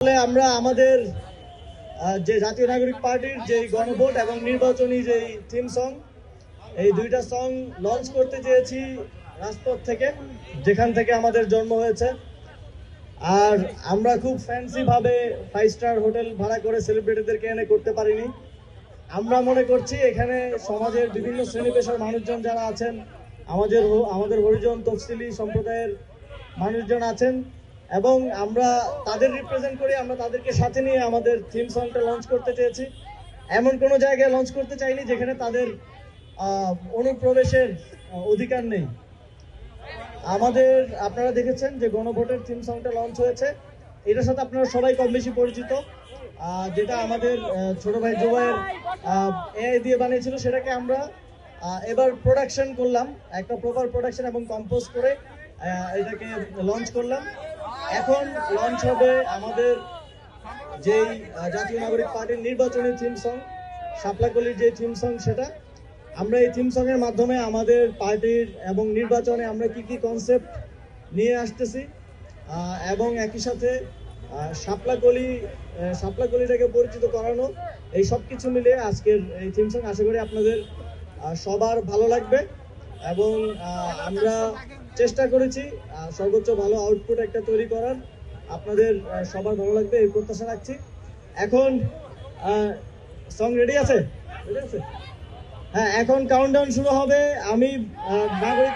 আমরা আমাদের যে জাতীয় নাগরিক পার্টির যে গণভোট এবং নির্বাচনী যে থিম সং, এই দুইটা সং লঞ্চ করতে চেয়েছি রাজপথ থেকে, যেখান থেকে আমাদের জন্ম হয়েছে। আর আমরা খুব ফ্যান্সি ভাবে 5 স্টার হোটেল ভাড়া করে সেলিব্রিটিদেরকে এনে করতে পারিনি। আমরা মনে করছি এখানে সমাজের বিভিন্ন শ্রেণী পেশার মানুষজন যারা আছেন, আমাদের হরিজন তফসিলি সম্প্রদায়ের মানুষজন আছেন, এবং আমরা তাদের রিপ্রেজেন্ট করে আমরা তাদেরকে সাথে নিয়ে আমাদের থিম সংটা লঞ্চ করতে চেয়েছি। এমন কোনো জায়গায় লঞ্চ করতে চাইনি যেখানে তাদের অনুপ্রবেশের অধিকার নেই। আমাদের আপনারা দেখেছেন যে গণভোটের থিম সংটা লঞ্চ হয়েছে, এটার সাথে আপনারা সবাই কম বেশি পরিচিত। যেটা আমাদের ছোট ভাই জুবাইর এআই দিয়ে বানিয়েছিল, সেটাকে আমরা এবার প্রোডাকশন করলাম, একটা প্রপার প্রোডাকশন এবং কম্পোজ করে এটাকে লঞ্চ করলাম। এখন লঞ্চ হবে আমাদের যেই জাতীয় নাগরিক পার্টির নির্বাচনী থিম সং, শাপলাকলির যে থিম সং, সেটা আমরা এই থিম সং এর মাধ্যমে আমাদের পার্টির এবং নির্বাচনে আমরা কি কি কনসেপ্ট নিয়ে আসতেছি এবং একই সাথে শাপলাকলিটাকে পরিচিত করানো, এই সব কিছু মিলে আজকের এই থিম সং আশা করি আপনাদের সবার ভালো লাগবে। এবং আমরা চেষ্টা করেছি সর্বোচ্চ ভালো আউটপুট একটা তৈরি করার, আপনাদের সবার ভালো লাগবে এই প্রত্যাশা রাখছি। এখন সং রেডি আছে? হ্যাঁ, এখন কাউন্টডাউন শুরু হবে। আমি নাগরিক